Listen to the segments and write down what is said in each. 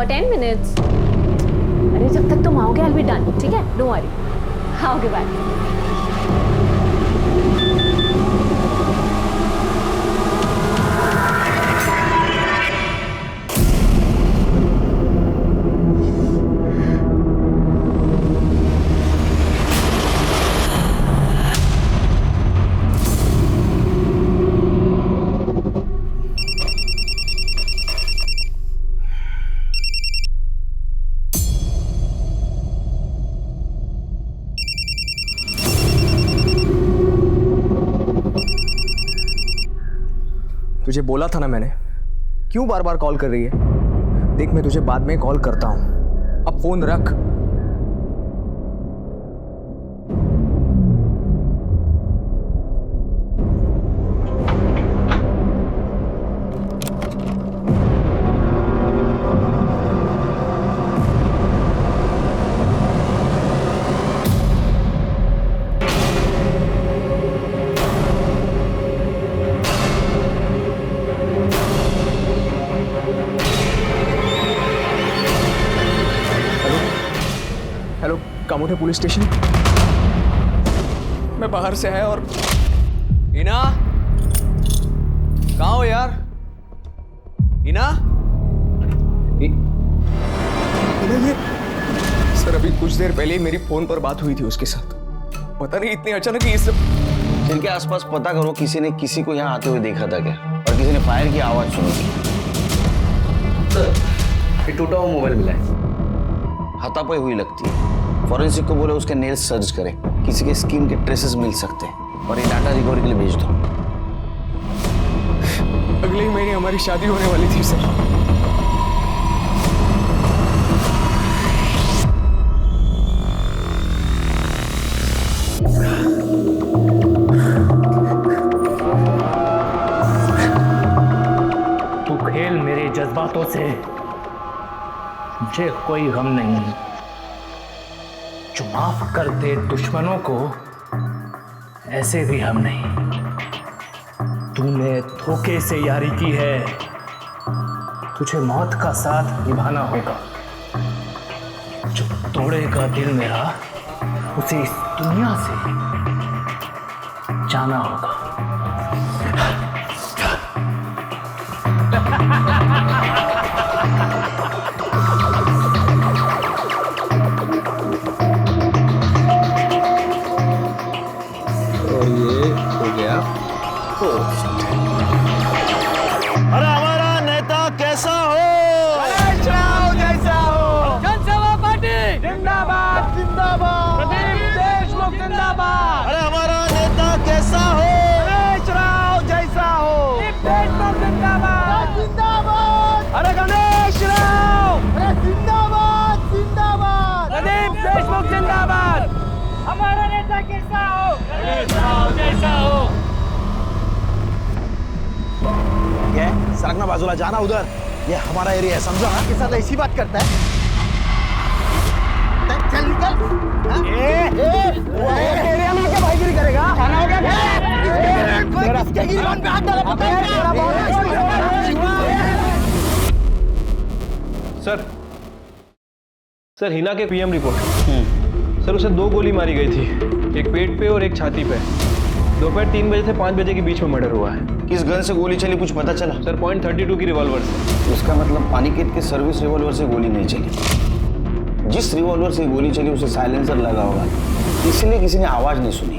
about 10 minutes. अरे जब तक तुम आओगे I'll be done. ठीक है? Don't worry. आओगे बाय. तुझे बोला था ना मैंने, क्यों बार बार कॉल कर रही है? देख मैं तुझे बाद में कॉल करता हूं, अब फोन रख। Kamothe police station. मैं बाहर से आया और इना, कहाँ हो यार? इना? ये सर अभी कुछ देर पहले ही मेरी फोन पर बात हुई थी उसके साथ। पता नहीं इतनी अचानक ही सब। इनके आसपास पता करो किसी ने किसी को यहाँ आते हुए देखा था क्या, और किसी ने फायर की आवाज सुनी थी। सर ये टूटा हुआ मोबाइल मिला है, हाथापाई हुई लगती है। फॉरेंसिक को बोले उसके नेल्स सर्च करें, किसी के स्किन के ट्रेसेस मिल सकते हैं, और ये डाटा रिकवरी के लिए भेज दो। अगले ही महीने हमारी शादी होने वाली थी सर। तू खेल मेरे जज्बातों से, मुझे कोई गम नहीं। जो माफ कर दे दुश्मनों को, ऐसे भी हम नहीं। तूने धोखे से यारी की है, तुझे मौत का साथ निभाना होगा। जो तोड़ेगा दिल मेरा, उसे इस दुनिया से जाना होगा। अरे हमारा नेता कैसा हो? जैसा हो। जनसेवा पार्टी जिंदाबाद जिंदाबाद। प्रदीप देशमुख जिंदाबाद। अरे हमारा नेता कैसा हो? गणेश राव जैसा हो। प्रदीप देशमुख जिंदाबाद जिंदाबाद। अरे गणेश राव अरे जिंदाबाद जिंदाबाद। प्रदीप देशमुख जिंदाबाद। हमारा नेता कैसा हो? गणेश राव जैसा हो। सरकना बाजूला, जाना उधर, ये हमारा एरिया है, समझो ना। के साथ ऐसी बात करता है। चल निकल। एरिया में क्या भाईगिरी करेगा? खाना हो गया क्या? किसके गिरबान पे हाथ डाला पता है क्या? सर हिना के पीएम रिपोर्ट। सर उसे 2 गोली मारी गई थी, एक पेट पे और एक छाती पे। दोपहर 3 बजे से 5 बजे के बीच में मर्डर हुआ है। किस गन से गोली चली कुछ पता चला? सर .32 की रिवॉल्वर से। उसका मतलब पानीकेत के सर्विस रिवॉल्वर से गोली नहीं चली। जिस रिवॉल्वर से गोली चली उसे साइलेंसर लगा होगा, इसलिए किसी ने आवाज नहीं सुनी।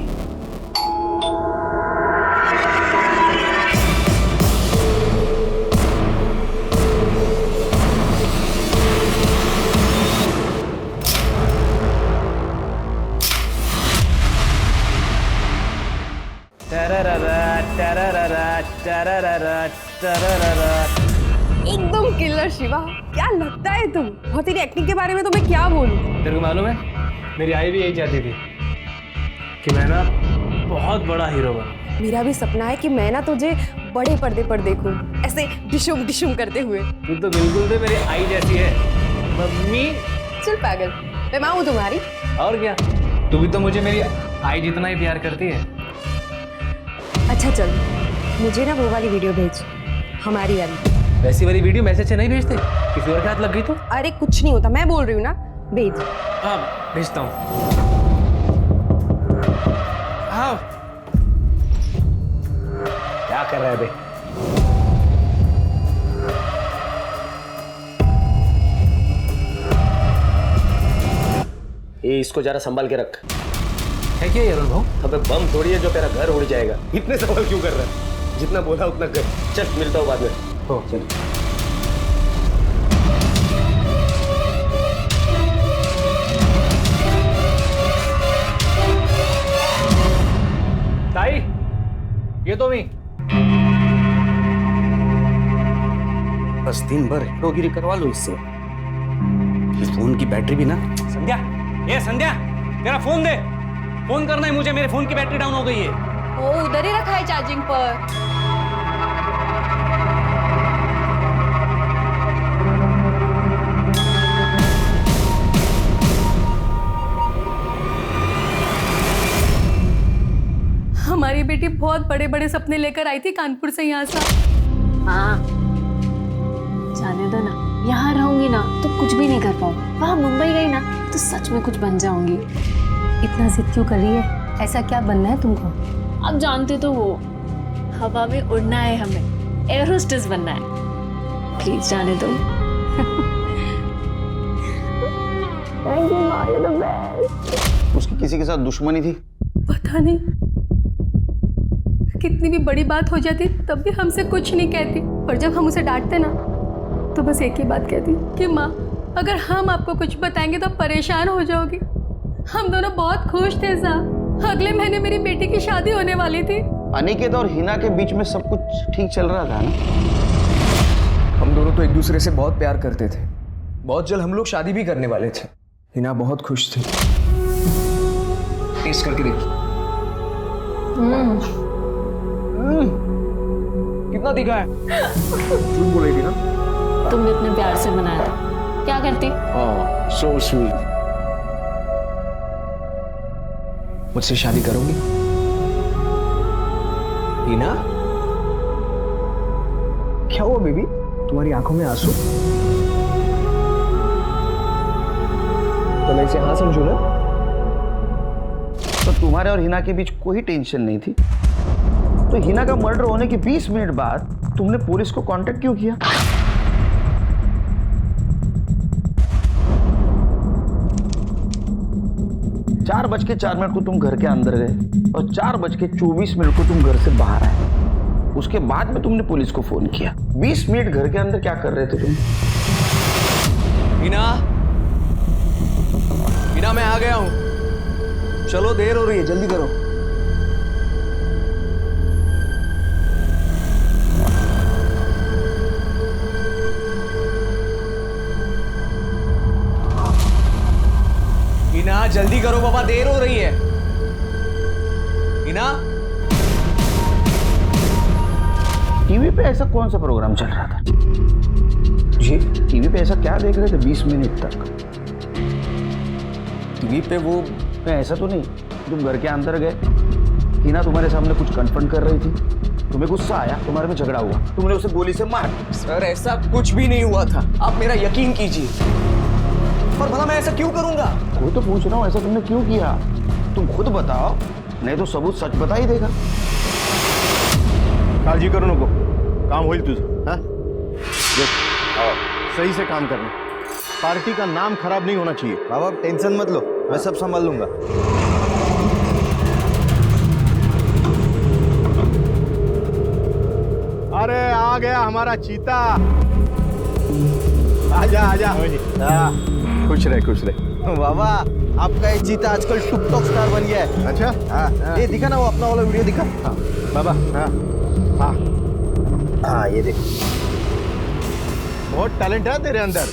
एकदम किलर शिवा, क्या लगता है तुम? और तेरी एक्टिंग के बारे में तो मैं क्या बोलूं? तेरे को मालूम है, मेरी आई भी यही चाहती थी कि मैं ना बहुत बड़ा हीरो बनूं। मेरा भी सपना है कि मैं ना तुझे बड़े पर्दे पर देखूं, ऐसे डिशुम डिशुम करते हुए। तू तो बिल्कुल से मेरी आई जैसी है मम्मी। चल पागल, मैं माँ हूँ तुम्हारी। और क्या, तू भी तो मुझे मेरी आई जितना ही प्यार करती है। अच्छा चल, मुझे ना वो वाली वीडियो भेज, हमारी वाली। वैसी वाली वीडियो मैसेज से नहीं भेजते, किसी और के हाथ लग गई तो? अरे कुछ नहीं होता, मैं बोल रही हूँ ना, भेज। हाँ भेजता हूँ। हाँ क्या कर रहा है बे? ये इसको जरा संभाल के रख। है क्या ये अरुण भाऊ? अबे बम थोड़ी है जो तेरा घर उड़ जाएगा। इतने सवाल क्यों कर रहा है? जितना बोला उतना कर। चल मिलता हूँ बाद में। हो चल। ताई, ये तो नहीं। बस दिन भर हीरोगिरी करवा लो इससे। इस फोन की बैटरी भी ना। संध्या, ये संध्या, तेरा फोन दे। फोन करना है मुझे, मेरे फोन की बैटरी डाउन हो गई है। वो उधर ही रखा है चार्जिंग पर। हमारी बेटी बहुत बड़े बड़े सपने लेकर आई थी कानपुर से यहाँ से। हाँ जाने दो ना, यहाँ रहूंगी ना तो कुछ भी नहीं कर पाऊंगी। वहाँ मुंबई गई ना तो सच में कुछ बन जाऊंगी। इतना जिद क्यों कर रही है? ऐसा क्या बनना है तुमको? अब जानते तो वो, हवा में उड़ना है हमें, एयर होस्टेस बनना है। प्लीज जाने दो। थैंक यू माँ, यू द बेस्ट। उसकी किसी के साथ दुश्मनी थी? पता नहीं, कितनी भी बड़ी बात हो जाती तब भी हमसे कुछ नहीं कहती, पर जब हम उसे डांटते ना तो बस एक ही बात कहती कि माँ अगर हम आपको कुछ बताएंगे तो परेशान हो जाओगी। हम दोनों बहुत खुश थे साहब। अगले महीने मेरी बेटी की शादी होने वाली थी। अनिकेत और हिना के बीच में सब कुछ ठीक चल रहा था ना? हम दोनों तो एक दूसरे से बहुत प्यार करते थे। बहुत जल्द हम लोग शादी भी करने वाले थे। हिना बहुत खुश थी। टेस्ट करके देखिए। कितना तीखा है? झूठ बोल रही थी ना? तुमने इतने प्यार से बनाया था, क्या करती? हाँ, so sweet। मुझसे शादी करोगी हिना? क्या हुआ बेबी, तुम्हारी आंखों में आंसू? तो मैं इसे हाँ समझू ना? तो तुम्हारे और हिना के बीच कोई टेंशन नहीं थी, तो हिना का मर्डर होने के 20 मिनट बाद तुमने पुलिस को कांटेक्ट क्यों किया? चार 4:04 को तुम घर के अंदर गए और 4:24 को तुम घर से बाहर आए। उसके बाद में तुमने पुलिस को फोन किया। 20 मिनट घर के अंदर क्या कर रहे थे तुम? हिना, हिना मैं आ गया हूं। चलो देर हो रही है, जल्दी करो। हिना जल्दी करो बाबा, देर हो रही है। हिना, टीवी पे ऐसा कौन सा प्रोग्राम चल रहा था? जी टीवी पे ऐसा क्या देख रहे थे 20 मिनट तक? टीवी पे वो मैं ऐसा तो नहीं तुम घर के अंदर गए, हिना तुम्हारे सामने कुछ कन्फर्म कर रही थी, तुम्हें गुस्सा आया, तुम्हारे में झगड़ा हुआ, तुमने उसे गोली से मार। सर ऐसा कुछ भी नहीं हुआ था, आप मेरा यकीन कीजिए। पर भला मैं ऐसा क्यों करूंगा? कोई तो पूछ रहा हूँ, ऐसा तुमने क्यों किया? तुम खुद बताओ, नहीं तो सबूत सच बता ही देगा। काळजी करू नको, काम होईल तुझं। हाँ देख, सही से काम करना, पार्टी का नाम खराब नहीं होना चाहिए। बाबा टेंशन मत लो, मैं सब संभाल लूंगा। अरे आ गया हमारा चीता। आजा आजा। हाँ, खुश रहे खुश रहे। बाबा आपका ये चीता आजकल टिकटॉक स्टार बन गया है। अच्छा हाँ, ये दिखा ना वो अपना वाला वीडियो दिखा। हाँ बाबा, हाँ हाँ हाँ ये देखो, बहुत टैलेंट है तेरे अंदर।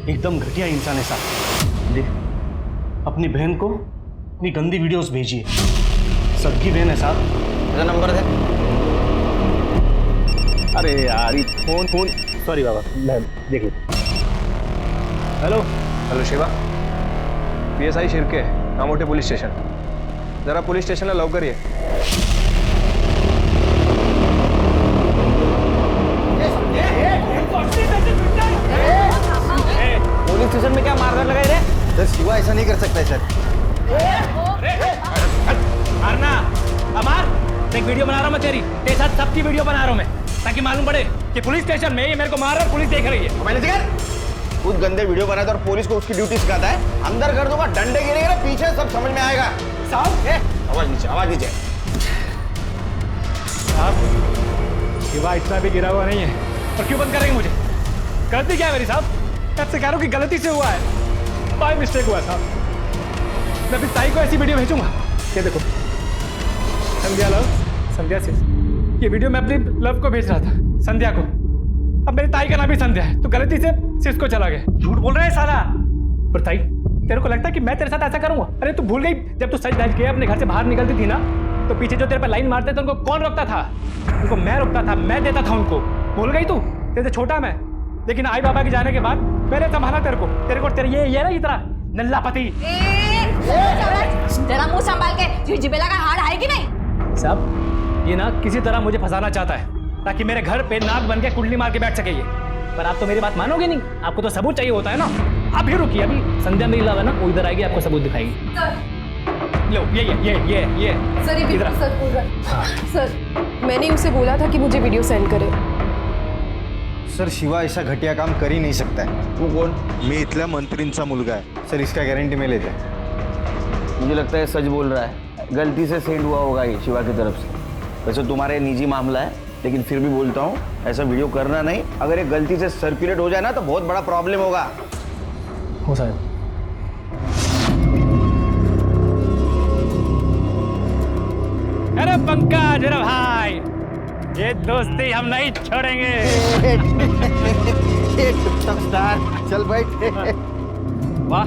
एकदम घटिया इंसान है साहब। देख, अपनी बहन को अपनी गंदी वीडियोस भेजिए। सबकी बहन है साहब। मेरा नंबर दे। अरे यार फोन सॉरी बाबा, मैं देख ली। Hello hello Shiva, PSI Shirke, Kamothe police station. जरा पुलिस स्टेशनला लवकर ये। ये सर शिवा ऐसा नहीं कर सकता है सर। मारना अमार, मैं एक वीडियो बना रहा हूँ मैं तेरे साथ सबकी वीडियो बना रहा हूँ मैं, ताकि मालूम पड़े कि पुलिस स्टेशन में ये मेरे को मार रहा है, पुलिस देख रही है। मैंने सिखा खुद गंदे वीडियो बनाता और पुलिस को उसकी ड्यूटी सिखाता है। अंदर कर दूंगा, डंडे गिरेंगे ना पीछे, सब समझ में आएगा। साहब आवाज नीचे, आवाज नीचे। साहब शिवा इतना भी गिरा हुआ नहीं है, और क्यों बंद करेंगे मुझे? गलती क्या है मेरी साहब? मैं आपसे कह रहा हूँ कि गलती से हुआ है, बाय मिस्टेक हुआ साहब। मैं अपनी ताई को ऐसी वीडियो भेजूंगा। ये देखो संध्या लव, संध्या से ये वीडियो मैं अपनी लव को भेज रहा था, संध्या को। अब मेरी ताई का नाम भी संध्या है, तो गलती से सिस को चला गया। झूठ बोल रहा है साला। पर ताई तेरे को लगता है कि मैं तेरे साथ ऐसा करूंगा? अरे तू भूल गई जब तू सच धज के अपने घर से बाहर निकलती थी ना, तो पीछे जो तेरे पे लाइन मारते थे उनको कौन रोकता था? उनको मैं रोकता था, मैं देता था उनको। भूल गई तू? तेरे से छोटा मैं, लेकिन आई बाबा के जाने के बाद मैंने संभाला तेरे को तेरे ये ना इतना नल्ला पति। जरा मुंह संभाल के, जिबेला का हाड़ है कि नहीं? साहब ये ना किसी तरह मुझे फंसाना चाहता है, ताकि मेरे घर पे नाक बन के कुंडली मार के बैठ सके ये। पर आप तो मेरी बात मानोगे नहीं, आपको तो सबूत चाहिए होता है ना। आप ही रुकिए, अभी संध्या मेरी लव है ना, वो इधर आएगी, आपको सबूत दिखाएगी। लो ये सर ये बिल्कुल सच बोल रहा है। सर मैंने उसे बोला था कि मुझे वीडियो सेंड करे। सर शिवा ऐसा घटिया काम कर ही नहीं सकता है। तू कौन? मी इथल्या मंत्रींचा मुलगा है सर, इसका गारंटी मैं लेता है। मुझे लगता है सच बोल रहा है, गलती से सेंड हुआ होगा ये शिवा की तरफ से। वैसे तुम्हारे निजी मामला है, लेकिन फिर भी बोलता हूँ ऐसा वीडियो करना नहीं। अगर ये गलती से सर्कुलेट हो जाए ना तो बहुत बड़ा प्रॉब्लम होगा। हो साहब। अरे पंकज, अरे भाई, ये दोस्ती हम नहीं छोड़ेंगे। चल बैठ। वाह,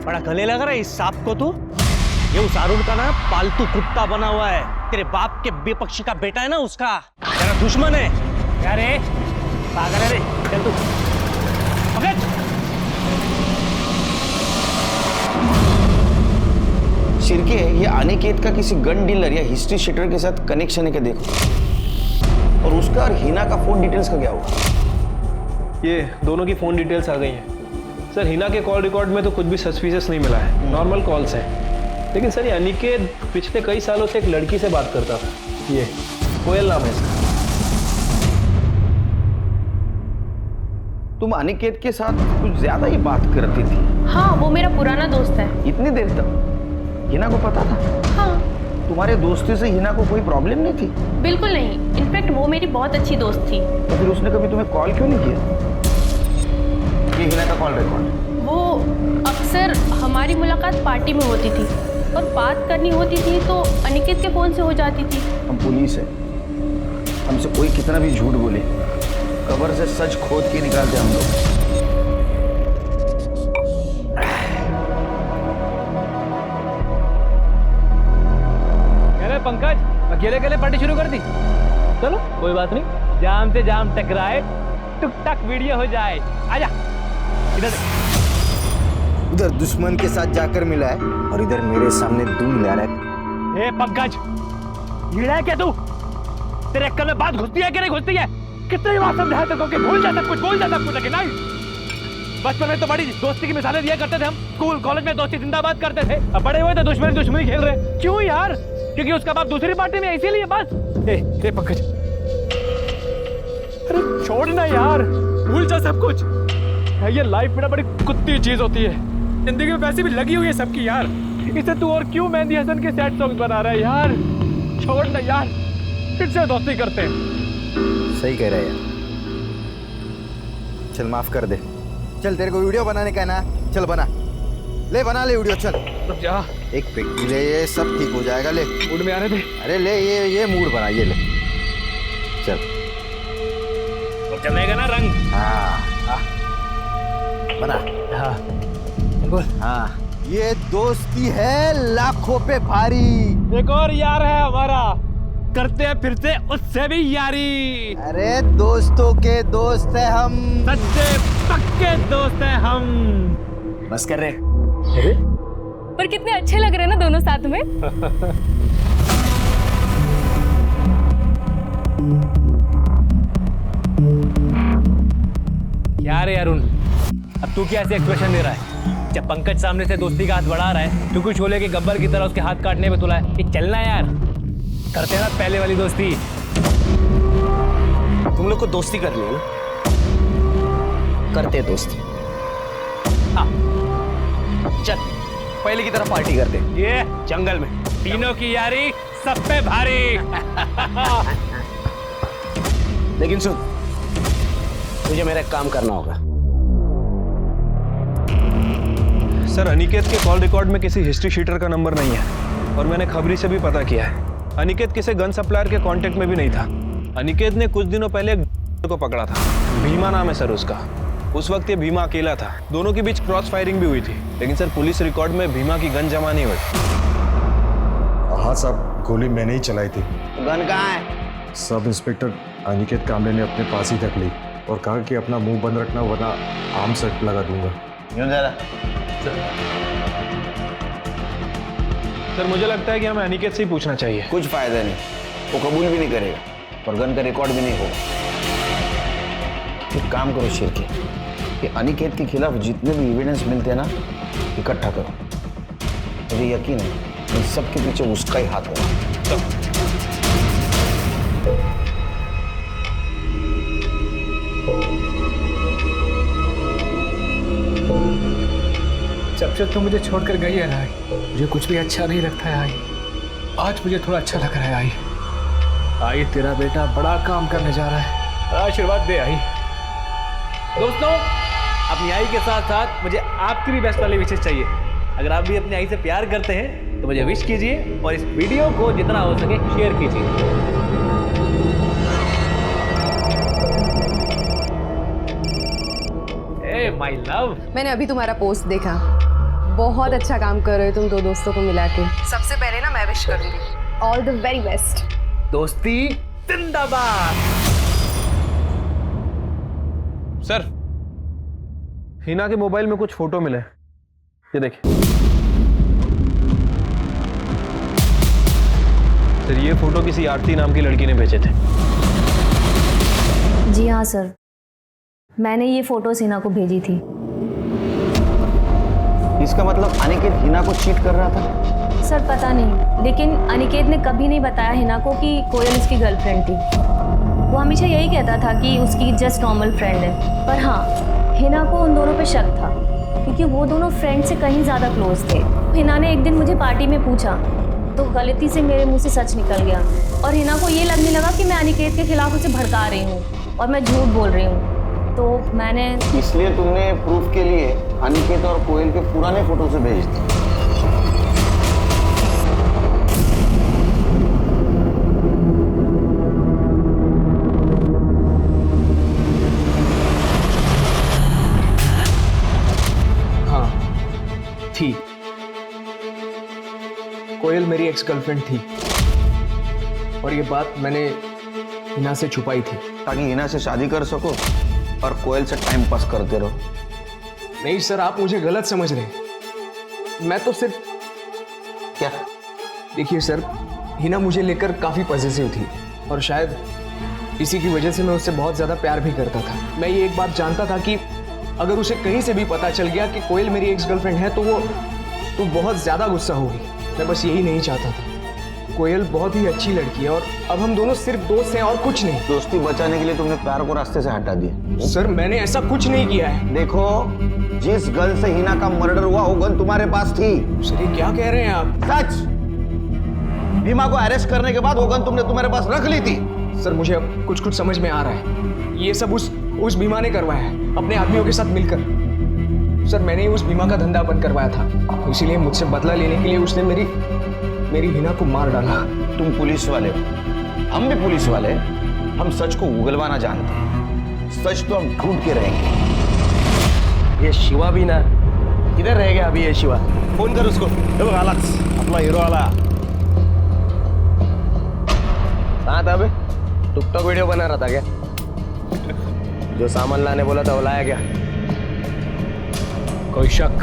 बड़ा गले लग रहा है इस सांप को। तू ये उस अरुण का ना पालतू कुत्ता बना हुआ है, तेरे बाप के विपक्षी का बेटा है ना, उसका तेरा दुश्मन है। अरे पागल है रे, चल तू पकड़। शिरके, ये अनिकेत का किसी गन डीलर या हिस्ट्री शीटर के साथ कनेक्शन है क्या देखो। और उसका और हिना का फोन डिटेल्स का क्या हुआ? ये दोनों की फ़ोन डिटेल्स आ गई हैं सर। हिना के कॉल रिकॉर्ड में तो कुछ भी सस्पिशियस नहीं मिला है, नॉर्मल कॉल्स हैं। लेकिन सर ये अनिकेत पिछले कई सालों से एक लड़की से बात करता था, ये कोयल नाम है इसका। तुम अनिकेत के साथ कुछ ज्यादा ही बात करती थी। हाँ, वो मेरा पुराना दोस्त है। इतनी देर तक हिना को पता था? हाँ। तुम्हारे दोस्ती से हिना को कोई प्रॉब्लम नहीं थी? बिल्कुल नहीं, इनफैक्ट वो मेरी बहुत अच्छी दोस्त थी। तो फिर उसने कभी तुम्हें कॉल क्यों नहीं किया? ये हिना का कॉल रिकॉर्ड। वो अक्सर हमारी मुलाकात पार्टी में होती थी, और बात करनी होती थी तो अनिकेत के फोन से हो जाती थी। हम पुलिस है, हमसे कोई कितना भी झूठ बोले कबर से सच खोद के निकालते हम लोग। अरे पंकज, अकेले अकेले पार्टी शुरू कर दी? चलो कोई बात नहीं, जाम से जाम टकराए, टुक टक वीडियो हो जाए। आजा इधर। उधर दुश्मन के साथ जाकर मिला है और इधर मेरे सामने दूम ले रहा है। ए पंकज, हीड़ा है क्या तू? तेरे अक्कल में बात घुसती है कि नहीं घुसती है? कितनी बार समझाया तेरे को कि भूल जा सब कुछ, भूल जा सब कुछ, लेकिन नहीं। बचपन में तो बड़ी दोस्ती की मिसालें दिया करते थे हम, स्कूल कॉलेज में दोस्ती जिंदाबाद करते थे। अब बड़े हुए तो दुश्मनी खेल रहे। क्यों यार? क्योंकि उसका बाप दूसरी पार्टी में है, इसीलिए बस। ए पंकज, अरे छोड़ना यार, भूल जा सब कुछ। ये लाइफ में बड़ी कुत्ती चीज होती है, जिंदगी में वैसे भी लगी हुई है सबकी यार। इसे तू और क्यों मेहंदी हसन के सैड सॉन्ग बना रहा है यार? छोड़ ना यार, फिर से दोस्ती करते हैं। सही कह रहा है यार, चल माफ कर दे। चल तेरे को वीडियो बनाने का है ना, चल बना ले, बना ले वीडियो। चल रुक जा, एक पेटी ले, ये सब ठीक हो जाएगा। ले मूड में आने दे। अरे ले, ये मूड बना, ये ले चल। तो जमेगा ना रंग? हाँ बना। हाँ बोल। हाँ, ये दोस्ती है लाखों पे भारी। एक और यार है हमारा, करते हैं फिर से उससे भी यारी। अरे दोस्तों के दोस्त है हम, सच्चे पक्के दोस्त हैं हम। बस कर रहे। अरे पर कितने अच्छे लग रहे हैं ना दोनों साथ में। क्या रे अरुण, अब तू क्या ऐसे एक्सप्रेशन दे रहा है? जब पंकज सामने से दोस्ती का हाथ बढ़ा रहा है, तू कुछ बोले कि गब्बर की तरह उसके हाथ काटने पे तुला है। ये चलना यार, करते ना पहले वाली दोस्ती। तुम लोग को दोस्ती करनी है ना, करते दोस्ती। हाँ चल पहले की तरह पार्टी करते। ये जंगल में तीनों की यारी सब पे भारी। लेकिन सुन, मुझे मेरा एक काम करना होगा। सर अनिकेत के कॉल रिकॉर्ड में किसी हिस्ट्री शीटर का नंबर नहीं है और मैंने खबरी से भी पता किया है। अनिकेत किसी गन सप्लायर के कांटेक्ट में भी नहीं था। अनिकेत ने कुछ दिनों पहले एक को पकड़ा था, भीमा नाम है सर उसका। उस वक्त ये भीमा अकेला था, दोनों के बीच क्रॉस फायरिंग भी हुई थी, लेकिन सर पुलिस रिकॉर्ड में भीमा की गन जमा नहीं हुई। हाँ साहब, गोली मैंने ही चलाई थी। गन कहाँ है? सब इंस्पेक्टर अनिकेत कामले ने अपने पास ही रख ली और कहा कि अपना मुंह बंद रखना वरना आर्म सेट लगा दूंगा। क्यों ज़रा? सर मुझे लगता है कि हमें अनिकेत से ही पूछना चाहिए। कुछ फायदा नहीं, वो कबूल भी नहीं करेगा और गन का रिकॉर्ड भी नहीं होगा। एक काम करो शिरके, कि अनिकेत के खिलाफ जितने भी एविडेंस मिलते हैं ना, इकट्ठा करो। मुझे यकीन है इन सब के पीछे उसका ही हाथ होगा। जब से तुम मुझे छोड़कर गई है ना, मुझे कुछ भी अच्छा नहीं लगता है आई। आज मुझे थोड़ा अच्छा लग रहा है आई। आई तेरा बेटा बड़ा काम करने जा रहा है, आशीर्वाद दे आई। दोस्तों, अपनी आई के साथ साथ मुझे आपकी भी बेस्ट वाली विशेष चाहिए। अगर आप भी अपनी आई से प्यार करते हैं तो मुझे विश कीजिए और इस वीडियो को जितना हो सके शेयर कीजिए। माय लव, मैंने अभी तुम्हारा पोस्ट देखा, बहुत अच्छा काम कर रहे हो तुम दो दोस्तों को मिला के। सबसे पहले ना मैं विश करूंगी ऑल द वेरी बेस्ट। दोस्ती जिंदाबाद। सर हिना के मोबाइल में कुछ फोटो मिले, ये देखिए। सर ये फोटो किसी आरती नाम की लड़की ने भेजे थे। जी हाँ सर, मैंने ये फोटोज हिना को भेजी थी। इसका मतलब अनिकेत हिना को चीट कर रहा था? सर पता नहीं, लेकिन अनिकेत ने कभी नहीं बताया हिना को कि कोयल उसकी गर्लफ्रेंड थी। वो हमेशा यही कहता था कि उसकी जस्ट नॉर्मल फ्रेंड है। पर हाँ, हिना को उन दोनों पे शक था क्योंकि वो दोनों फ्रेंड से कहीं ज़्यादा क्लोज थे। हिना ने एक दिन मुझे पार्टी में पूछा तो गलती से मेरे मुंह से सच निकल गया और हिना को ये लगने लगा कि मैं अनिकेत के खिलाफ उसे भड़का रही हूँ और मैं झूठ बोल रही हूँ। तो मैंने इसलिए तुमने प्रूफ के लिए अनिकेत और कोयल के पुराने फोटो से भेज दी। हाँ थी, कोयल मेरी एक्स गर्लफ्रेंड थी और ये बात मैंने हिना से छुपाई थी ताकि हिना से शादी कर सको और कोयल से टाइम पास करते रहो। नहीं सर, आप मुझे गलत समझ रहे हैं। मैं तो सिर्फ क्या? देखिए सर, हिना मुझे लेकर काफ़ी पॉजिटिव थी और शायद इसी की वजह से मैं उससे बहुत ज़्यादा प्यार भी करता था। मैं ये एक बात जानता था कि अगर उसे कहीं से भी पता चल गया कि कोयल मेरी एक्स गर्लफ्रेंड है तो वो बहुत ज़्यादा गुस्सा होगी। मैं बस यही नहीं चाहता था। कोयल बहुत ही अच्छी लड़की है और अब हम दोनों सिर्फ दोस्त हैं और कुछ नहीं। दोस्ती बचाने के लिए तुमने प्यार को रास्ते से हटा दिया। सर मैंने ऐसा कुछ नहीं किया है। देखो, जिस गन से हिना का मर्डर हुआ वो गन तुम्हारे पास थी। सर ये क्या कह रहे हैं आप? सच। भीमा को अरेस्ट करने के बाद वो गन तुमने तुम्हारे पास रख ली थी। सर मुझे अब कुछ कुछ समझ में आ रहा है। ये सब उस भीमा ने करवाया है अपने आदमियों के साथ मिलकर। सर मैंने उस भीमा का धंधा बंद करवाया था, इसीलिए मुझसे बदला लेने के लिए उसने मेरी हिना को मार डाला। तुम पुलिस वाले हो, हम भी पुलिस वाले, हम सच को उगलवाना जानते हैं। सच तो हम ढूंढ के रहेंगे। ये शिवा भी ना, किधर रह गया अभी ये शिवा? फोन कर उसको। अपना हीरो वाला कहाँ था? अबे टिकटॉक वीडियो बना रहा था क्या? जो सामान लाने बोला था वो लाया क्या? कोई शक?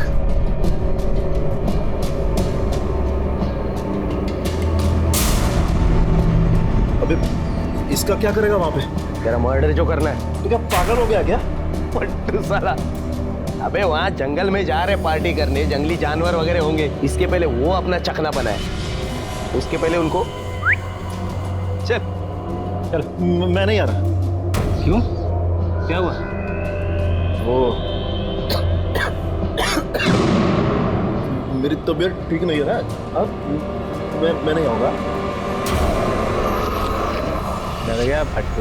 अबे इसका क्या करेगा वहां पे? तेरा मर्डर जो करना है। तो क्या पागल हो गया क्या? पट्टू साला, अबे वहाँ जंगल में जा रहे पार्टी करने, जंगली जानवर वगैरह होंगे, इसके पहले वो अपना चखना बनाए, उसके पहले उनको चल चल। मैं नहीं आ रहा। क्यों, क्या हुआ? वो मेरी तबीयत ठीक नहीं है ना, अब मैं नहीं आऊँगा। डर गया फट्टू।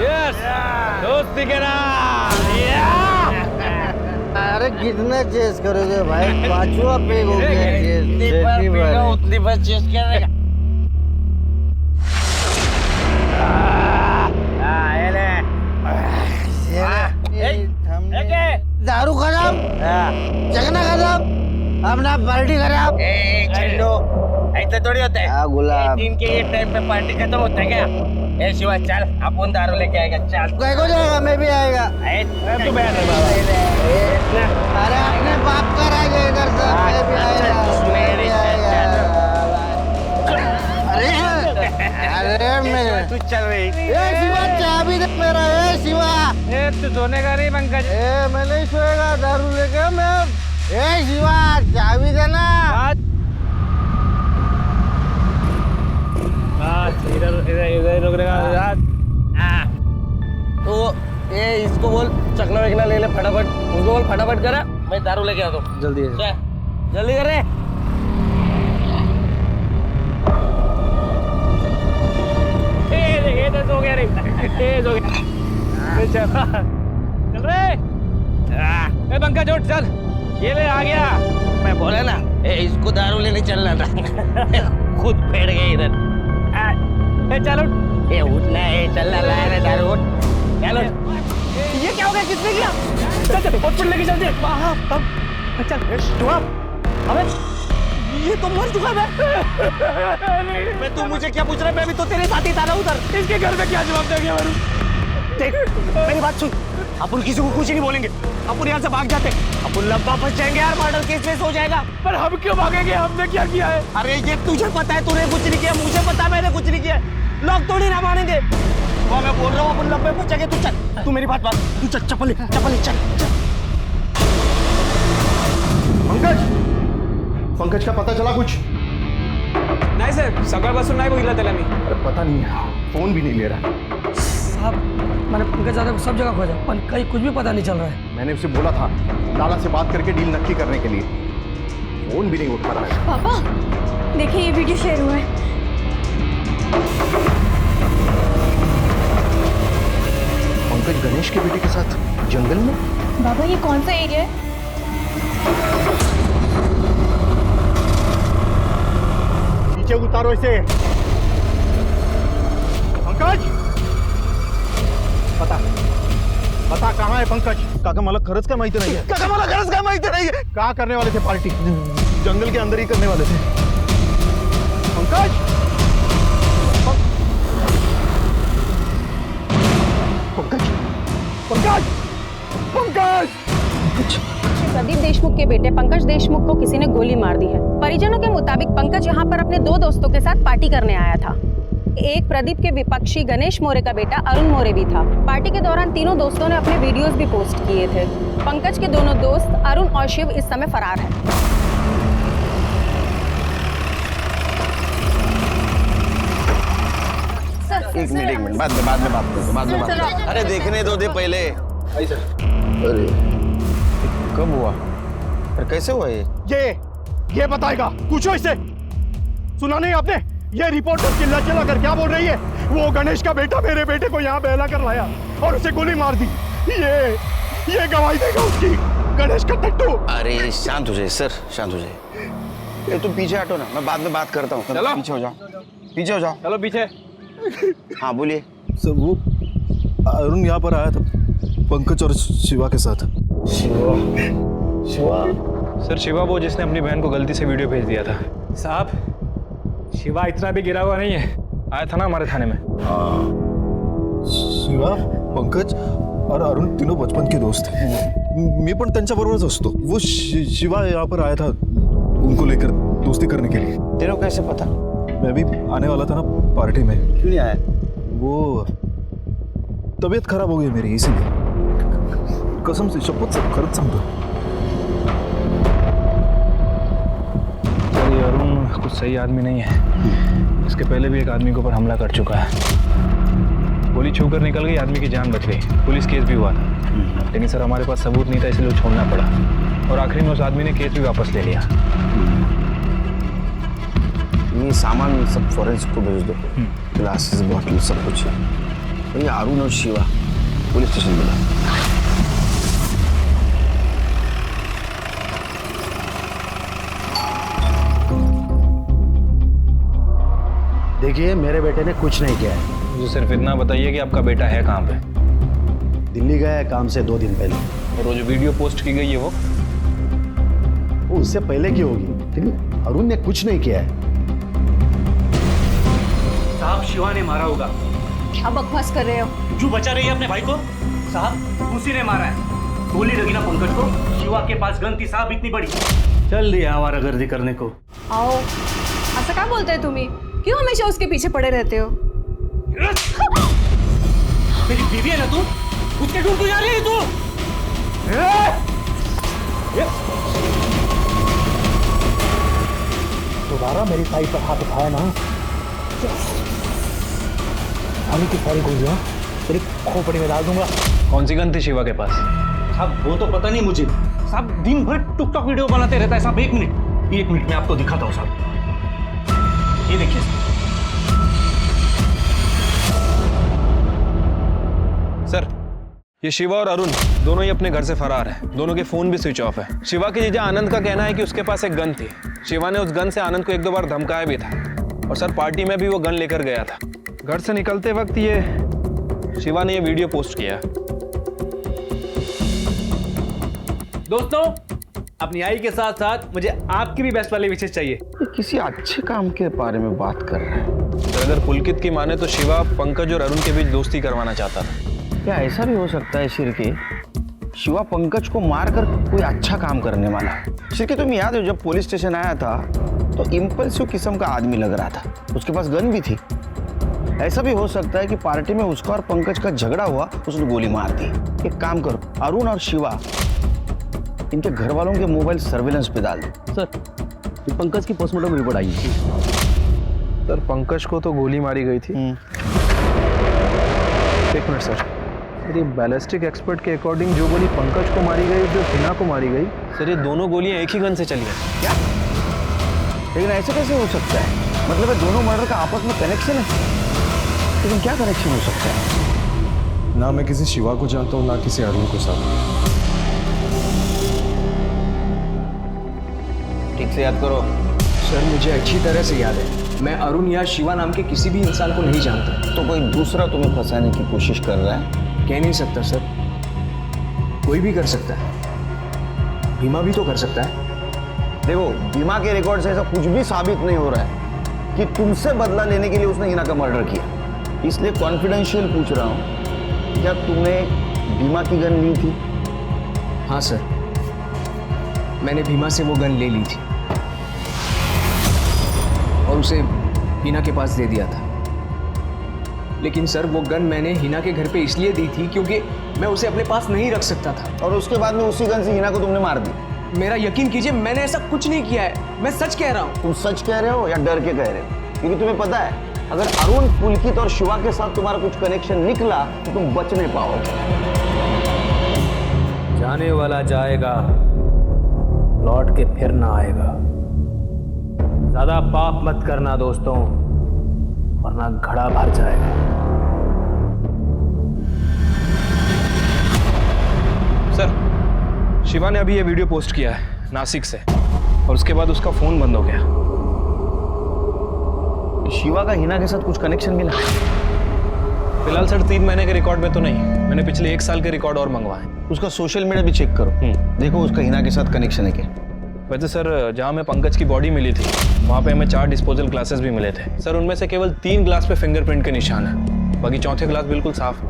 यस, दोस्ती के नाम। अरे कितना चेस करोगे भाई, पांचवा पेग हो गया उतनी बार चेस करेगा। दारू खराब, चखना खराब, अपना पार्टी खराब। ऐसा थोड़ी होता है। गुलाब दिन के ये टाइम पे पार्टी खत्म होता है क्या? ए शिवा चल, अपन दारू लेके आएगा। चल कहीं को जाएगा, मैं भी आएगा। तू बैठ रे बाबा। अरे अपने बाप का आएगा इधर से, मैं भी आएगा। अरे मैं तू चल रही। ए शिवा चाबी दे मेरा। ए शिवा, ए तू सोने का नहीं पंकज। ए मैं नहीं सोएगा, दारू लेके मैं। ए शिवा चाबी देना। इधर रुक रहेगा। तो ये इसको बोल चखना वेखना ले ले फटाफट, उसको बोल फटाफट करा, मैं दारू लेके आता हूँ। जल्दी जल्दी करे। हो गया रे, तेज हो गया। चल रे, ए पंकज उठ चल, ये ले आ गया। मैं बोला ना, इसको दारू लेने चलना था। खुद बैठ गए इधर। चलो उठना है, चलना लाया रे दारू, उठ चलो। ये क्या हो गया, किसने किया? चल हॉस्पिटल लेके चलते। चल अबे ये तो मर चुका है। मैं तू मुझे क्या पूछ रहा है? मैं भी तो तेरे साथ ही था ना उधर। इसके घर में क्या जवाब देंगे मारू? देख मेरी बात सुन, अपन किसी को कुछ नहीं बोलेंगे, अपन यहाँ से भाग जाते, अपन लंबा फंस जाएंगे यार, मर्डर केस हो जाएगा। पर हम क्यों भागेंगे, हमने क्या किया है? अरे ये तुझे पता है, तूने कुछ नहीं किया, मुझे पता है मैंने कुछ नहीं किया, लोग थोड़ी ना मानेंगे। वो मैं बोल रहा हूँ अपन लंबे पहुंचेंगे। तू चल, तू मेरी बात मान, तू चल, चप्पल ले चल। पंकज का पता चला कुछ? नाही साहेब, सकाळपासून नाही बघितलं त्याला मी. अरे पता नहीं, फोन भी नहीं ले रहा। साहब मैंने पंकज दादा को सब जगह खोजा, पर कहीं कुछ भी पता नहीं चल रहा है। मैंने उसे बोला था लाला से बात करके डील नक्की करने के लिए, फोन भी नहीं उठा रहा है। पापा देखिए ये वीडियो शेयर हुआ है। पंकज गणेश के बेटे के साथ जंगल में? बाबा ये कौन सा एरिया है? नीचे उतारो इसे। पंकज पता कहाँ है पंकज? काका मला खरंच काय माहिती नाहीये। काका मला खरंच काय माहिती नाहीये। क्या करने वाले थे पार्टी? जंगल के अंदर ही करने वाले थे। पंकज प्रदीप देशमुख के बेटे पंकज देशमुख को किसी ने गोली मार दी है। परिजनों के मुताबिक पंकज यहाँ पर अपने 2 दोस्तों के साथ पार्टी करने आया था। एक प्रदीप के विपक्षी गणेश मोरे का बेटा अरुण मोरे भी था। पार्टी के दौरान तीनों दोस्तों ने अपने वीडियोस भी पोस्ट किए थे। पंकज के दोनों दोस्त अरुण और शिव इस समय फरार हैं। एक मिनट बाद में बात करते। अरे देखने दो दे पहले। अरे कब हुआ और कैसे हुआ ये बताएगा, पूछो इससे। सुना नहीं आपने? ये रिपोर्टर चिल्ला कर क्या बोल रही है? वो गणेश का बेटा मेरे बेटे को यहाँ बहला कर लाया और उसे गोली मार दी। ये गवाही देगा उसकी, गणेश का टट्टू। अरे शांत हो जाए सर, शांत हो जाए। ये तुम पीछे हटो ना, मैं बाद में बात करता हूँ। चलो पीछे हो जाओ। चलो पीछे। हाँ बोलिए सर। वो अरुण यहाँ पर आया था पंकज और शिवा के साथ। शिवा सर, शिवा वो जिसने अपनी बहन को गलती से वीडियो भेज दिया था। साहब शिवा इतना भी गिरा हुआ नहीं है, आया था ना हमारे थाने में। शिवा, पंकज और अरुण तीनों बचपन के दोस्त थे। मैं पण त्यांच्याबरोबरच असतो। वो शिवा यहाँ पर आया था उनको लेकर दोस्ती करने के लिए। तेरे को कैसे पता? मैं भी आने वाला था ना पार्टी में। क्यों नहीं आया? वो तबीयत खराब हो गई मेरी, इसीलिए। कसम से शपथ से खरंच सांगतो. सर ये अरुण कुछ सही आदमी नहीं है. इसके पहले भी एक आदमी के ऊपर हमला कर चुका है. गोली छूकर निकल गई, आदमी की जान बच गई. पुलिस केस भी हुआ था, लेकिन सर हमारे पास सबूत नहीं था, इसलिए वो छोड़ना पड़ा. और आखिरी में उस आदमी ने केस भी वापस ले लिया. ये सामान सब फॉरेंसिक को भेज दो. ग्लासेस, बॉटल, सब कुछ. ये अरुण और शिवा पुलिस स्टेशन मिला. देखिए मेरे बेटे ने कुछ नहीं किया है. मुझे सिर्फ इतना बताइए कि आपका बेटा है कहाँ पे? दिल्ली गया है काम से 2 दिन पहले. और वो जो वीडियो पोस्ट की गई है वो उससे पहले की होगी. लेकिन अरुण ने कुछ नहीं किया है. साहब शिवा ने मारा होगा. क्या बकवास कर रहे हो? क्यों बचा रही है अपने भाई को? साहब उसी ने मारा है. गोली लगी ना पंकज को. शिवा के पास गन थी साहब इतनी बड़ी. चल दिया आवारागर्दी करने को. आओ, ऐसा क्या बोलते हैं तुम्ही? क्यों हमेशा उसके पीछे पड़े रहते हो? मेरी बीवी है ना तू, उसके ढूंढ को जा रही है तू. दोबारा मेरी साइड पर हाथ उठाया ना, आने की सारी गोलियां तेरी खोपड़ी में डाल दूंगा. कौन सी गन थी शिवा के पास? साहब वो तो पता नहीं मुझे. साहब दिन भर टिकटॉक वीडियो बनाते रहता है साहब. 1 मिनट में आपको दिखाता हूँ साहब. ये देखिए सर, ये शिवा और अरुण दोनों ही अपने घर से फरार हैं. दोनों के फोन भी स्विच ऑफ है. शिवा के जीजा आनंद का कहना है कि उसके पास एक गन थी. शिवा ने उस गन से आनंद को 1-2 बार धमकाया भी था. और सर पार्टी में भी वो गन लेकर गया था. घर से निकलते वक्त ये शिवा ने ये वीडियो पोस्ट किया. दोस्तों, अपनी आई के साथ साथ मुझे आपकी भी बेस्ट वाली विशेष चाहिए. ये किसी अच्छे काम के बारे में बात कर रहे हैं. तो अगर पुलकित की माने तो शिवा पंकज और अरुण के बीच दोस्ती करवाना चाहता था. क्या ऐसा भी हो सकता है शिरके, शिवा पंकज को मारकर कोई अच्छा काम करने वाला है? शिरके तुम्हें याद है जब पुलिस स्टेशन आया था तो इम्पल्सिव किस्म का आदमी लग रहा था. उसके पास गन भी थी. ऐसा भी हो सकता है कि पार्टी में उसका और पंकज का झगड़ा हुआ, उसने गोली मार दी. एक काम करो, अरुण और शिवा इनके घर वालों के मोबाइल सर्विलेंस पे डाल दो. सर ये पंकज की पोस्टमार्टम रिपोर्ट आई है. सर पंकज को तो गोली मारी गई थी. एक मिनट सर, ये बैलिस्टिक एक्सपर्ट के अकॉर्डिंग जो गोली पंकज को मारी गई, जो हिना को मारी गई, सर ये दोनों गोलियां एक ही गन से चली हैं. क्या? लेकिन ऐसे कैसे हो सकता है? मतलब है दोनों मर्डर का आपस में कनेक्शन है. लेकिन क्या कनेक्शन हो सकता है? ना मैं किसी शिवा को जानता हूँ ना किसी अरुण को. साहब ठीक से याद करो. सर मुझे अच्छी तरह से याद है, मैं अरुण या शिवा नाम के किसी भी इंसान को नहीं जानता. तो कोई दूसरा तुम्हें फंसाने की कोशिश कर रहा है? कह नहीं सकता सर, कोई भी कर सकता है. भीमा भी तो कर सकता है. देखो भीमा के रिकॉर्ड से ऐसा कुछ भी साबित नहीं हो रहा है कि तुमसे बदला लेने के लिए उसने हिना का मर्डर किया. इसलिए कॉन्फिडेंशियल पूछ रहा हूं, क्या तुमने भीमा की गन ली थी? हाँ सर, मैंने भीमा से वो गन ले ली थी और उसे हिना के पास दे दिया था. लेकिन सर वो गन मैंने हिना के घर पे इसलिए दी थी क्योंकि मैं उसे अपने पास नहीं रख सकता था. और उसके बाद में उसी गन से हिना को तुमने मार दी? मेरा यकीन कीजिए, मैंने ऐसा कुछ नहीं किया है. मैं सच कह रहा हूँ. तुम सच कह रहे हो या डर के कह रहे हो? क्योंकि तुम्हें पता है अगर अरुण, पुलकित और शिवा के साथ तुम्हारा कुछ कनेक्शन निकला तो तुम बच नहीं पाओगे. जाने वाला जाएगा, लौट के फिर ना आएगा. ज्यादा पाप मत करना दोस्तों, वरना घड़ा भर जाएगा. सर शिवा ने अभी ये वीडियो पोस्ट किया है नासिक से, और उसके बाद उसका फोन बंद हो गया. शिवा का हिना के साथ कुछ कनेक्शन मिला? फिलहाल सर 3 महीने के रिकॉर्ड में तो नहीं, मैंने पिछले 1 साल के रिकॉर्ड और मंगवाए. उसका सोशल मीडिया भी चेक करो. देखो उसका हिना के साथ कनेक्शन है क्या. वैसे सर जहाँ में पंकज की बॉडी मिली थी वहाँ पे हमें 4 डिस्पोजल ग्लासेस भी मिले थे. सर उनमें से केवल 3 ग्लास पे फिंगरप्रिंट के निशान है, बाकी चौथे ग्लास बिल्कुल साफ,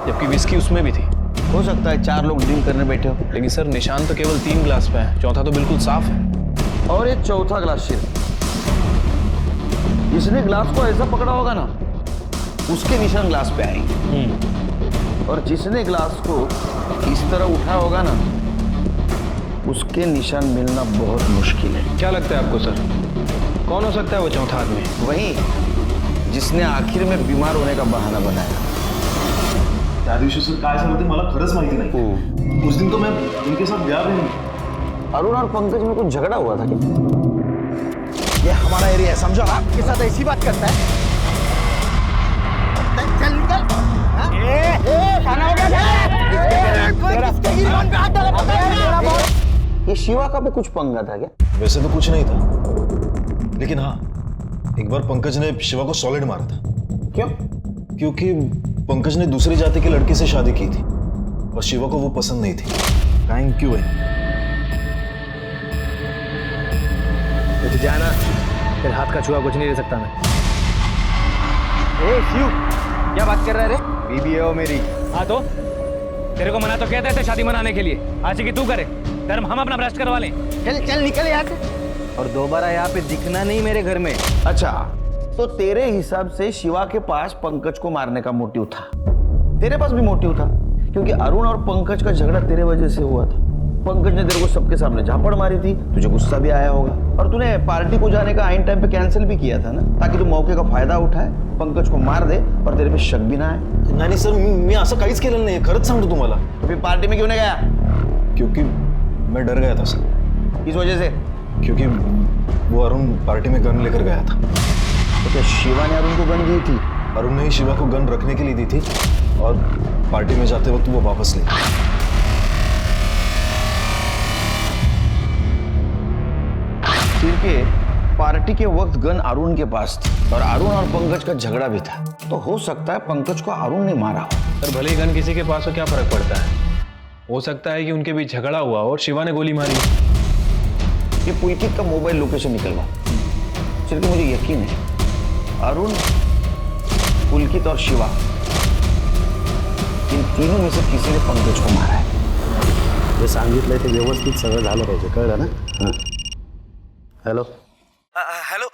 जबकि विस्की उसमें भी थी. हो सकता है 4 लोग ड्रिंक करने बैठे हो. लेकिन सर निशान तो केवल 3 ग्लास पे है, चौथा तो बिल्कुल साफ है. और ये चौथा ग्लास सिर्फ जिसने ग्लास को ऐसा पकड़ा होगा ना, उसके निशान ग्लास पे आएंगे. और जिसने ग्लास को इस तरह उठाया होगा ना, उसके निशान मिलना बहुत मुश्किल है। क्या लगता है आपको सर, कौन हो सकता है वो चौथा आदमी? वही जिसने आखिर में बीमार होने का बहाना बनाया। त्या दिवशी सर काय झालं ते मला खरंच माहिती नाही। उस दिन तो मैं उनके साथ गया भी नहीं। अरुण और पंकज में कुछ झगड़ा हुआ था क्या? ये हमारा एरिया है, समझो? आपके साथ ऐसी बात करता है? चल निकल। खाना हो गया? ये शिवा का भी कुछ पंगा था क्या? वैसे तो कुछ नहीं था, लेकिन हाँ, एक बार पंकज ने शिवा को सॉलिड मारा था। क्यों? क्योंकि पंकज ने दूसरी जाति की लड़की से शादी की थी और शिवा को वो पसंद नहीं थी। थैंक यू भाई। तो जाना, तेरे हाथ का छुआ कुछ नहीं ले सकता मैं। ए शिव, क्या बात कर रहा है रे? बीबी है वो मेरी। हाँ तो तेरे को मना तो कहते थे शादी मनाने के लिए, आज की तू करे, धर्म हम अपना भ्रष्ट करवा लें। चल चल निकल यहाँ से, और दोबारा यहाँ पे दिखना नहीं मेरे घर में। अच्छा, तो तेरे हिसाब से शिवा के पास पंकज को मारने का मोटिव था, तेरे पास भी मोटिव था, क्योंकि अरुण और पंकज का झगड़ा तेरे वजह से हुआ था। पंकज ने तेरे को सबके सामने झापड़ मारी थी, तुझे गुस्सा भी आया होगा, और तूने पार्टी को जाने का आइन टाइम पे कैंसिल भी किया था ना, ताकि तू मौके का फायदा उठाए, पंकज को मार दे और तेरे पे शक भी ना आए। नाही सर, मी असं काहीच केलेलं नाही, खरंच सांगतो तुम्हाला। तो फिर पार्टी में क्यों नहीं गया? क्योंकि मैं डर गया था सर। किस वजह से? क्योंकि वो अरुण पार्टी में गन लेकर गया था। तो क्या शिवा ने अरुण को गन दी थी? अरुण ने ही शिवा को गन रखने के लिए दी थी और पार्टी में जाते वक्त वो वापस ले। क्योंकि पार्टी के वक्त गन अरुण के पास थी और अरुण और पंकज का झगड़ा भी था, तो हो सकता है पंकज को अरुण ने मारा हो। सर भले ही गन किसी के पास हो, क्या फर्क पड़ता है? हो सकता है कि उनके बीच झगड़ा हुआ और शिवा ने गोली मारी। ये पुलकित का मोबाइल लोकेशन निकलवा, सिर्फ मुझे यकीन है अरुण, पुलकित और शिवा, इन तीनों में से किसी ने पंकज को मारा है। जे सांगितलंय ते व्यवस्थित सगळं झालं पाहिजे, कळलं ना? हेलो हेलो,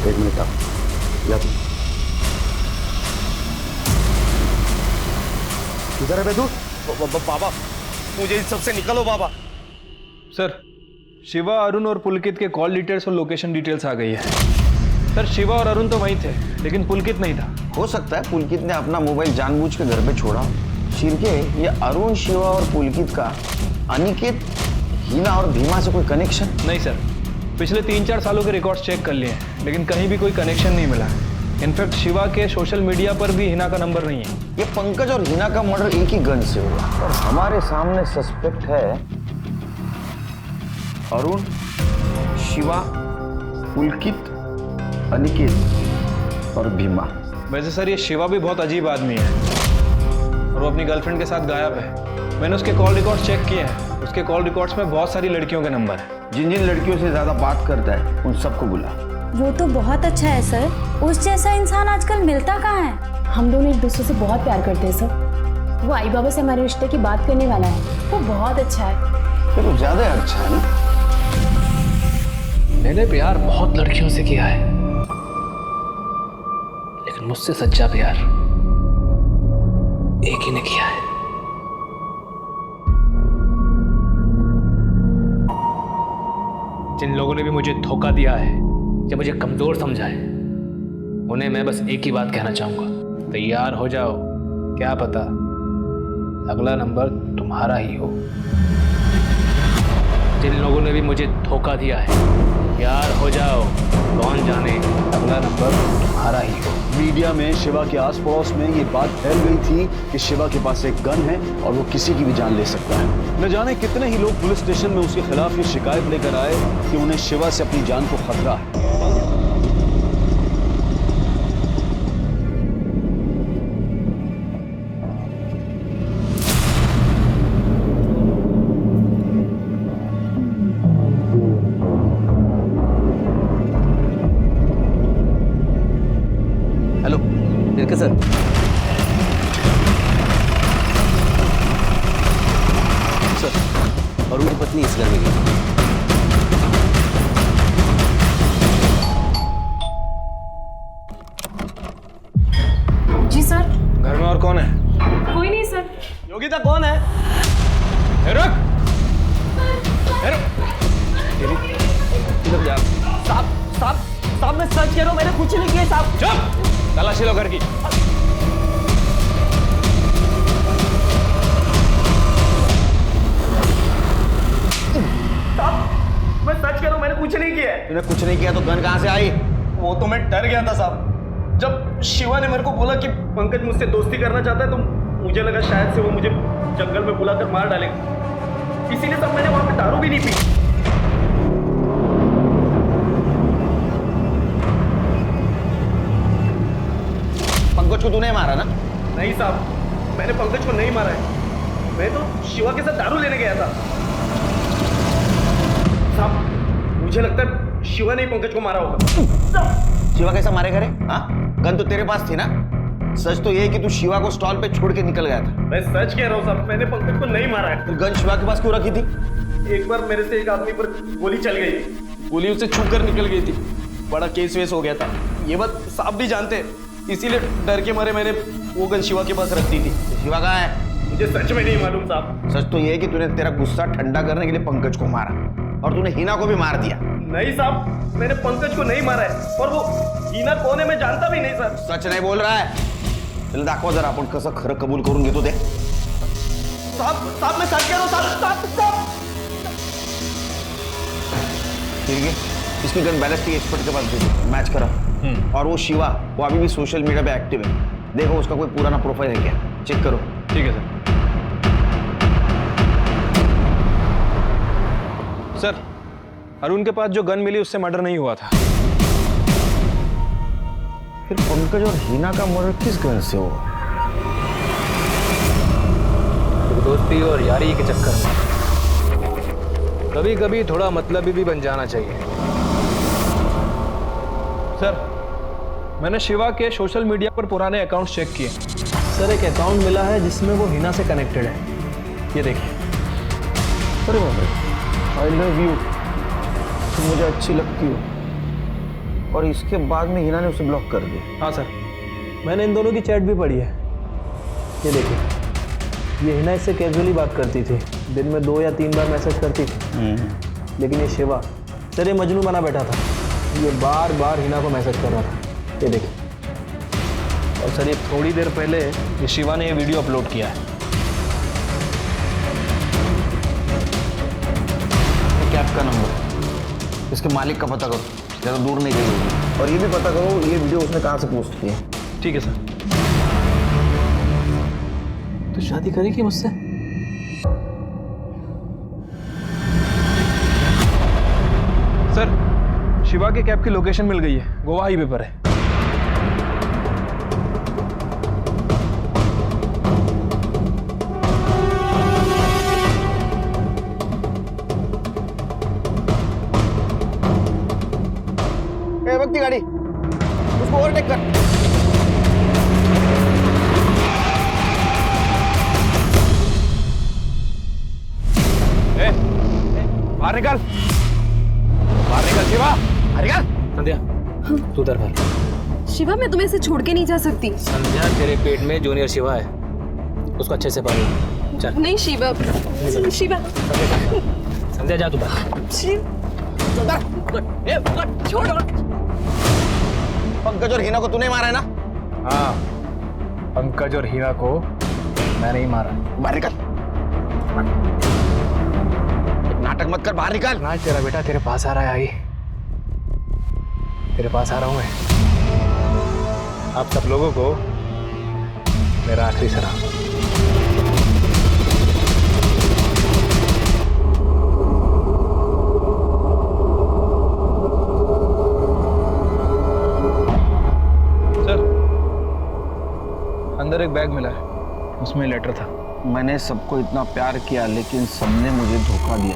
एक मिनिट आप या किधर है बेदू? बाबा मुझे इन सबसे निकलो बाबा। सर शिवा, अरुण और पुलकित के कॉल डिटेल्स और लोकेशन डिटेल्स आ गई है। सर शिवा और अरुण तो वहीं थे, लेकिन पुलकित नहीं था। हो सकता है पुलकित ने अपना मोबाइल जानबूझ के घर पे छोड़ा। शिरके, ये अरुण, शिवा और पुलकित का अनिकेत, हिना और भीमा से कोई कनेक्शन? नहीं सर, पिछले 3-4 सालों के रिकॉर्ड्स चेक कर लिए हैं, लेकिन कहीं भी कोई कनेक्शन नहीं मिला। इनफैक्ट शिवा के सोशल मीडिया पर भी हिना का नंबर नहीं है। ये पंकज और हिना का मर्डर एक ही गन से हुआ और हमारे सामने सस्पेक्ट है अरुण, शिवा, पुलकित, अनिकेत और भीमा। वैसे सर ये शिवा भी बहुत अजीब आदमी है और वो अपनी गर्लफ्रेंड के साथ गायब है। मैंने उसके कॉल रिकॉर्ड्स चेक किए हैं, उसके कॉल रिकॉर्ड्स में बहुत सारी लड़कियों के नंबर है। जिन जिन लड़कियों से ज्यादा बात करता है उन सबको बुला। वो तो बहुत अच्छा है सर, उस जैसा इंसान आजकल मिलता कहाँ है। हम दोनों एक दूसरे से बहुत प्यार करते हैं सर। वो आई बाबा से हमारे रिश्ते की बात करने वाला है, वो बहुत अच्छा है। तो ज्यादा अच्छा है ना? मैंने प्यार बहुत लड़कियों से किया है, लेकिन मुझसे सच्चा प्यार एक ही ने किया है। जिन लोगों ने भी मुझे धोखा दिया है या मुझे कमजोर समझा है, उन्हें मैं बस एक ही बात कहना चाहूंगा, तैयार हो जाओ, क्या पता अगला नंबर तुम्हारा ही हो। जिन लोगों ने भी मुझे धोखा दिया है, तैयार हो जाओ, कौन जाने अगला नंबर तुम्हारा ही हो। मीडिया में शिवा के आस पड़ोस में ये बात फैल गई थी कि शिवा के पास एक गन है और वो किसी की भी जान ले सकता है। न जाने कितने ही लोग पुलिस स्टेशन में उसके खिलाफ ये शिकायत लेकर आए कि उन्हें शिवा से अपनी जान को खतरा है। हेलो निर्के सर, सर अरुण की पत्नी इस घर में गई। जी सर। घर में और कौन है? योगिता कौन है? रुक! इधर जा। साहब मैं सच कह रहा हूँ, मैंने कुछ नहीं किया साहब। चुप! तलाशी लो घर की। मैं सच कह रहा हूँ, मैंने कुछ नहीं किया। तूने कुछ नहीं किया तो गन कहाँ से आई? वो तो मैं डर गया था साहब। जब शिवा ने मेरे को बोला कि पंकज मुझसे दोस्ती करना चाहता है तो मुझे लगा शायद से वो मुझे जंगल में बुलाकर मार डालेगा, इसीलिए तब मैंने वहां पे दारू भी नहीं पी। पंकज को तूने मारा ना? नहीं साहब, मैंने पंकज को नहीं मारा है। मैं तो शिवा के साथ दारू लेने गया था साहब। मुझे लगता है शिवा ने ही पंकज को मारा होगा। शिवा कैसा मारेगा रे? हाँ, गन तो तेरे पास थी ना? सच तो ये है कि तू शिवा को स्टॉल पे छोड़ के निकल गया था। मैं सच कह रहा हूँ साहब, मैंने पंकज को नहीं मारा है। फिर गन शिवा के पास क्यों रखी थी? एक बार मेरे से एक आदमी पर गोली चल गई, गोली उसे छू कर निकल गई थी, बड़ा केस वेस हो गया था। ये बात साहब भी जानते हैं, इसीलिए डर के मारे मैंने वो गन शिवा के पास रख दी थी। शिवा कहाँ है? मुझे सच में नहीं मालूम साहब। सच तो ये है कि तूने तेरा गुस्सा ठंडा करने के लिए पंकज को मारा और तूने हिना को भी मार दिया। नहीं साहब, मैंने पंकज को नहीं मारा है, और वो हिना कौन है मैं जानता भी नहीं सर। सच नाही बोल रहा है? चल दाखवा जरा, आपण कसं खरं कबूल करून घेतो ते। साहब मैं सच कह रहा हूँ साहब। ठीक है, इसकी गन बैलिस्टिक एक्सपर्ट के पास भेजो, मैच करा। और वो शिवा, वो अभी भी सोशल मीडिया पे एक्टिव है, देखो उसका कोई पुराना प्रोफाइल है क्या, चेक करो। ठीक है सर। अरुण के पास जो गन मिली उससे मर्डर नहीं हुआ था। फिर पंकज और हिना का मर्डर किस गन से हुआ? दोस्ती और यारी के चक्कर में कभी कभी थोड़ा मतलबी भी बन जाना चाहिए। सर, मैंने शिवा के सोशल मीडिया पर पुराने अकाउंट चेक किए। सर, एक अकाउंट मिला है जिसमें वो हिना से कनेक्टेड है, ये देखिए। अरे बाप रे, आई लव यू, तुम मुझे अच्छी लगती हो, और इसके बाद में हिना ने उसे ब्लॉक कर दिया। हाँ सर, मैंने इन दोनों की चैट भी पढ़ी है, ये देखिए। ये हिना इससे कैजुअली बात करती थी, दिन में 2 या 3 बार मैसेज करती थी। लेकिन ये शिवा, सर ये मजनू बना बैठा था, ये बार बार हिना को मैसेज कर रहा था, ये देखिए। और सर ये थोड़ी देर पहले ये शिवा ने ये वीडियो अपलोड किया है। कैब का नंबर, इसके मालिक का पता करो, ज़्यादा दूर नहीं गई होगी, और ये भी पता करो ये वीडियो उसने कहाँ से पोस्ट किया है। ठीक है सर। तो शादी करेगी मुझसे? सर, शिवा के कैब की लोकेशन मिल गई है, गोवा हाईवे पर है। भक्ति गाड़ी, उसको ओवरटेक कर। बाहर निकल, बाहर निकल शिवा, बाहर निकल। संध्या, तू उधर बाहर। शिवा, मैं तुम्हें ऐसे छोड़ के नहीं जा सकती। संध्या, तेरे पेट में जूनियर शिवा है, उसको अच्छे से पालो। चल। नहीं शिवा, शिवा। संध्या जा तू बाहर। छोड़। पंकज और हिना को तूने मारा है ना? हाँ, पंकज और हिना को मैंने ही मारा। बाहर निकल, नाटक मत कर, बाहर निकल। ना तेरा बेटा तेरे पास आ रहा है। आई, तेरे पास आ रहा हूं मैं। आप सब लोगों को मेरा आखिरी सलाम। सर, अंदर एक बैग मिला है, उसमें लेटर था। मैंने सबको इतना प्यार किया लेकिन सबने मुझे धोखा दिया।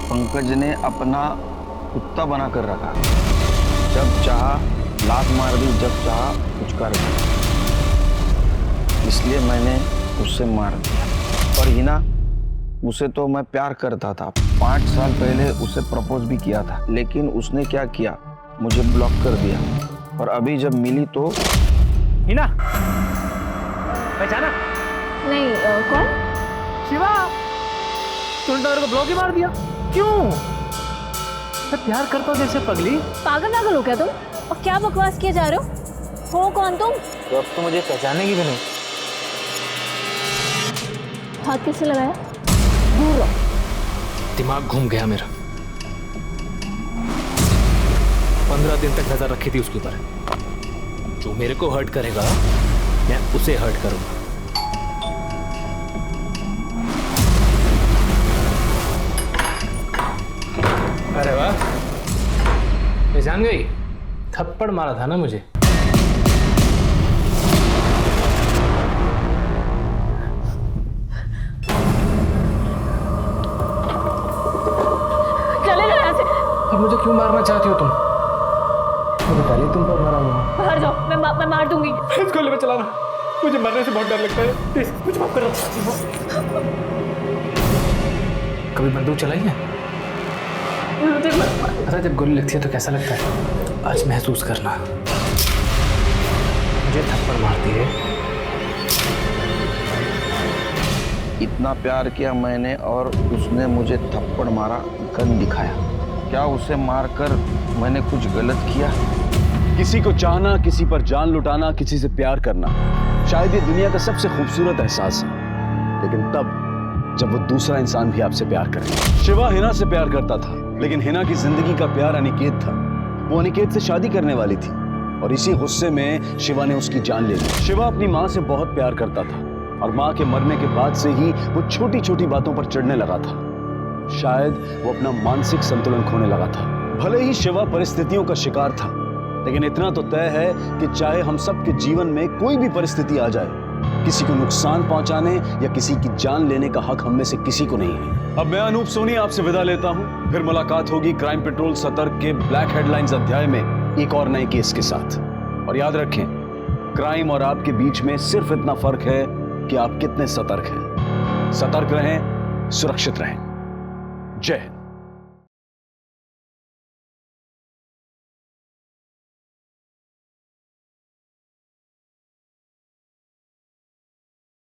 पंकज ने अपना कुत्ता बना कर रखा, जब चाहा लात मार दी, जब चाहा पुचकार दिया, इसलिए मैंने उससे मार दिया। और हिना, उसे तो मैं प्यार करता था, 5 साल पहले उसे प्रपोज भी किया था, लेकिन उसने क्या किया, मुझे ब्लॉक कर दिया। और अभी जब मिली तो हिना, पहचाना? नहीं, कौन? शिवा तूने तो मेरे को ब्लॉक ही मार दिया, क्यों? मैं प्यार करता हूँ जैसे पगली। पागल पागल हो क्या तुम? और क्या बकवास किए जा रहे हो कौन तुम? तो अब तो मुझे पहचानेगी भी नहीं। हाथ किससे लगाया? दूर रहो। दिमाग घूम गया मेरा। 15 दिन तक नजर रखी थी उसके ऊपर। जो मेरे को हर्ट करेगा मैं उसे हर्ट करूंगा। अरे वाह, पहचान गई? थप्पड़ मारा था ना मुझे। चले जाओ यहाँ से। अब मुझे क्यों मारना चाहती हो तुम? मुझे पहले तुम पर मारा हुआ। बाहर जाओ, मैं मार दूंगी। इस गोले में चलाना, मुझे मरने से बहुत डर लगता है। प्लीज मुझे माफ करो। कभी बंदूक चलाई है? अरे जब गोली लगती है तो कैसा लगता है? आज महसूस करना। मुझे थप्पड़ मारती है। इतना प्यार किया मैंने और उसने मुझे थप्पड़ मारा, गन दिखाया। क्या उसे मारकर मैंने कुछ गलत किया? किसी को चाहना, किसी पर जान लुटाना, किसी से प्यार करना शायद ये दुनिया का सबसे खूबसूरत एहसास है, लेकिन तब जब वो दूसरा इंसान भी आपसे प्यार करे। शिवा हिना से प्यार करता था, लेकिन हिना की जिंदगी का प्यार अनिकेत था। वो अनिकेत से शादी करने वाली थी और इसी गुस्से में शिवा ने उसकी जान ले ली। शिवा अपनी माँ से बहुत प्यार करता था और माँ के मरने के बाद से ही वो छोटी छोटी बातों पर चिढ़ने लगा था। शायद वो अपना मानसिक संतुलन खोने लगा था। भले ही शिवा परिस्थितियों का शिकार था, लेकिन इतना तो तय है कि चाहे हम सबके जीवन में कोई भी परिस्थिति आ जाए, किसी को नुकसान पहुंचाने या किसी की जान लेने का हक हम में से किसी को नहीं है। अब मैं अनूप सोनी आपसे विदा लेता हूं। फिर मुलाकात होगी क्राइम पेट्रोल सतर्क के ब्लैक हेडलाइंस अध्याय में एक और नए केस के साथ। और याद रखें, क्राइम और आपके बीच में सिर्फ इतना फर्क है कि आप कितने सतर्क हैं। सतर्क रहें, सुरक्षित रहें। जय हिंद।